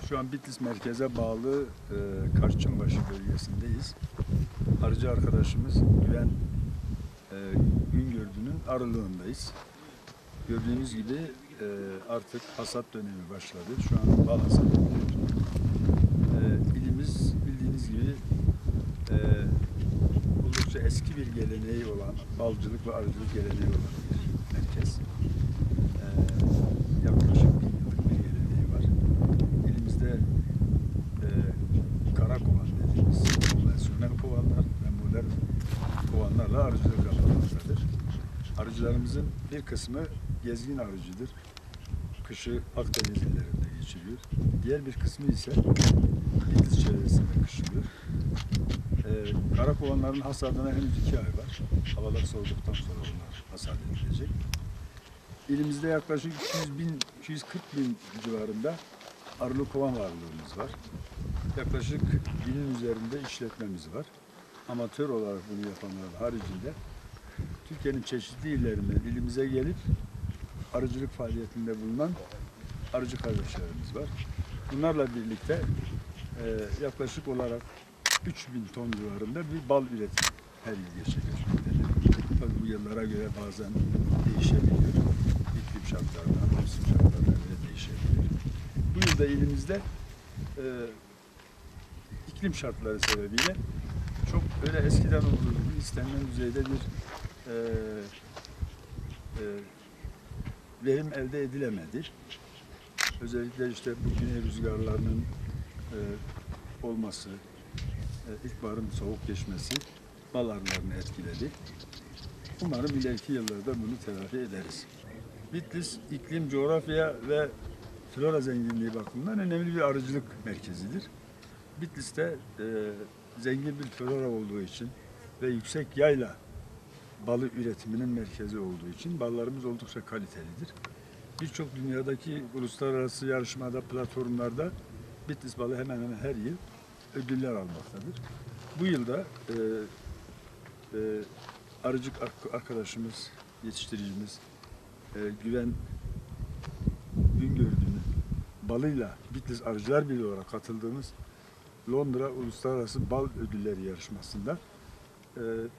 Şu an Bitlis merkeze bağlı Karşıbaşı bölgesindeyiz. Arıcı arkadaşımız Güven Güngördü'nün arılığındayız. Gördüğünüz gibi artık hasat dönemi başladı. Şu an bal hasadı ediyoruz. İlimiz bildiğiniz gibi oldukça eski bir geleneği olan, balcılık ve arıcılık geleneği olan bir merkez. Yaklaşık 1000 yıllık bir geleneği var. Elimizde kara kovan dediğimiz konvansiyonel kovanlar ve modern kovanlarla arıcılık yapılmaktadır. Arıcılarımızın bir kısmı gezgin arıcıdır. Kışı Akdeniz illerinde geçiriyor. Diğer bir kısmı ise Bitlis çevresinde kışlıyor. Kara kovanların hasadına henüz 2 ay var. Havalar soğuduktan sonra bunlar hasat edilecek. İlimizde yaklaşık 240 bin civarında arılı kovan varlığımız var. Yaklaşık 1000'in üzerinde işletmemiz var. Amatör olarak bunu yapanların haricinde Türkiye'nin çeşitli illerinden ilimize gelip arıcılık faaliyetinde bulunan arıcı kardeşlerimiz var. Bunlarla birlikte yaklaşık olarak 3000 ton civarında bir bal üretimi her yıl gerçekleşmektedir. Tabii bu yıllara göre bazen değişebiliyor. İklim şartlarından, mevsim şartlarına göre değişebilir. Bu yılda elimizde iklim şartları sebebiyle çok öyle eskiden olduğu gibi istenilen düzeyde bir verim elde edilemedi. Özellikle işte bu güney rüzgarlarının olması, ilkbaharın soğuk geçmesi bal arılarını etkiledi. Umarım ileriki yıllarda bunu telafi ederiz. Bitlis iklim, coğrafya ve flora zenginliği bakımından önemli bir arıcılık merkezidir. Bitlis'te zengin bir flora olduğu için ve yüksek yayla balı üretiminin merkezi olduğu için ballarımız oldukça kalitelidir. Birçok dünyadaki uluslararası yarışmada, platformlarda Bitlis balı hemen hemen her yıl ödüller almaktadır. Bu yılda arıcı arkadaşımız, yetiştiricimiz Güven Güngördü'nün balıyla Bitlis Arıcılar Birliği olarak katıldığımız Londra Uluslararası Bal Ödülleri yarışmasında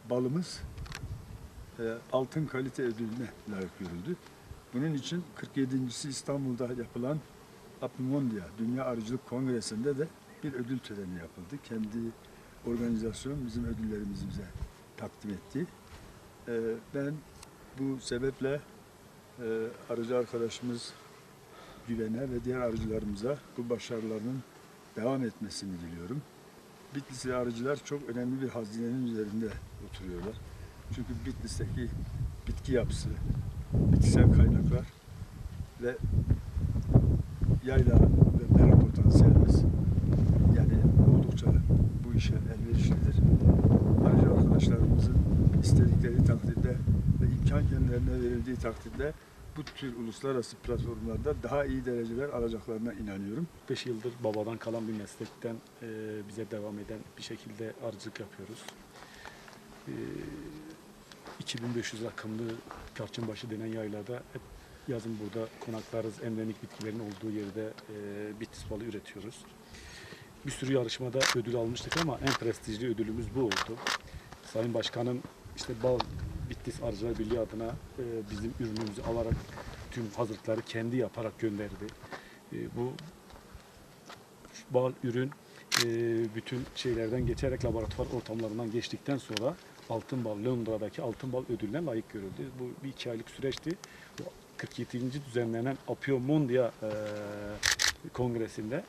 balımız altın kalite ödülüne layık görüldü. Bunun için 47.si İstanbul'da yapılan Apimondia Dünya Arıcılık Kongresi'nde de bir ödül töreni yapıldı. Kendi organizasyon bizim ödüllerimizi bize takdim etti. Ben bu sebeple arıcı arkadaşımız Güven'e ve diğer arıcılarımıza bu başarılarının devam etmesini diliyorum. Bitlisli arıcılar çok önemli bir hazinenin üzerinde oturuyorlar. Çünkü Bitlis'teki bitki yapısı, bitkisel kaynaklar ve yayla ve mera potansiyelimiz yani oldukça bu işe elverişlidir. Arıcı arkadaşlarımızın istedikleri takdirde ve imkan kendilerine verildiği takdirde bu tür uluslararası platformlarda daha iyi dereceler alacaklarına inanıyorum. 5 yıldır babadan kalan bir meslekten bize devam eden bir şekilde arıcılık yapıyoruz. 2500 rakımlı Karşıbaşı denen yaylada hep yazın burada konaklarız. Endemik bitkilerin olduğu yerde Bitlis balı üretiyoruz. Bir sürü yarışmada ödül almıştık ama en prestijli ödülümüz bu oldu. Sayın Başkanım işte Bitlis Arıcılar Birliği adına bizim ürünümüzü alarak tüm hazırlıkları kendi yaparak gönderdi. Bu bal ürün bütün şeylerden geçerek laboratuvar ortamlarından geçtikten sonra Altın Bal, Londra'daki Altın Bal ödülüne layık görüldü. Bu bir 2 aylık süreçti. Bu 47. düzenlenen Apio Mondia kongresinde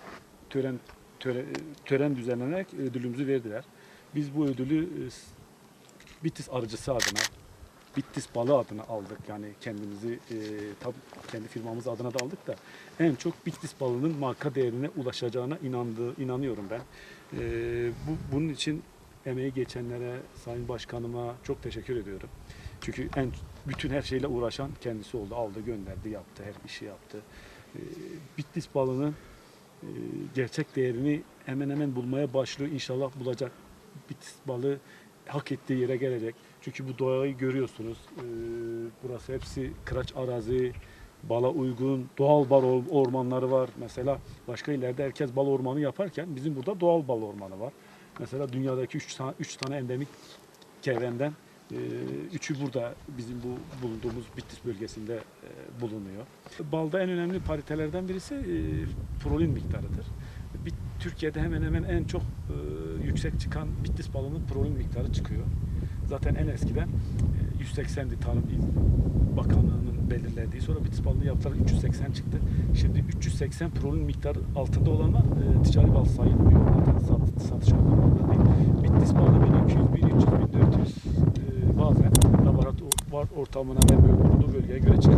tören düzenlenerek ödülümüzü verdiler. Biz bu ödülü Bitlis arıcısı adına, Bitlis balı adına aldık. Yani kendimizi tabii kendi firmamız adına da aldık da en çok Bitlis balının marka değerine ulaşacağına inanıyorum ben. Bunun için emeği geçenlere, Sayın Başkanıma çok teşekkür ediyorum. Çünkü bütün her şeyle uğraşan kendisi oldu. Aldı, gönderdi, yaptı, her işi yaptı. Bitlis balının gerçek değerini hemen hemen bulmaya başlıyor. İnşallah bulacak. Bitlis balı hak ettiği yere gelecek. Çünkü bu doğayı görüyorsunuz. Burası hepsi kıraç arazi, bala uygun, doğal bal ormanları var. Mesela başka illerde herkes bal ormanı yaparken bizim burada doğal bal ormanı var. Mesela dünyadaki 3 tane endemik kevrenden 3'ü burada bizim bu bulunduğumuz Bitlis bölgesinde bulunuyor. Balda en önemli paritelerden birisi prolin miktarıdır. Türkiye'de hemen hemen en çok yüksek çıkan Bitlis balının prolin miktarı çıkıyor. Zaten en eskiden 180'di Tarım İl Bakanlığı'nın belirlediği. Sonra Bitlis balını yaptılar 380 çıktı. Şimdi 380 prolin miktarı altında olanlar ticari bal sayılmıyor. Zaten satış ortamında değil. Bitlis balı 1200, 1300, 1400 bazen laboratuvar ortamına ve bulunduğu bölgeye göre çıkıyor.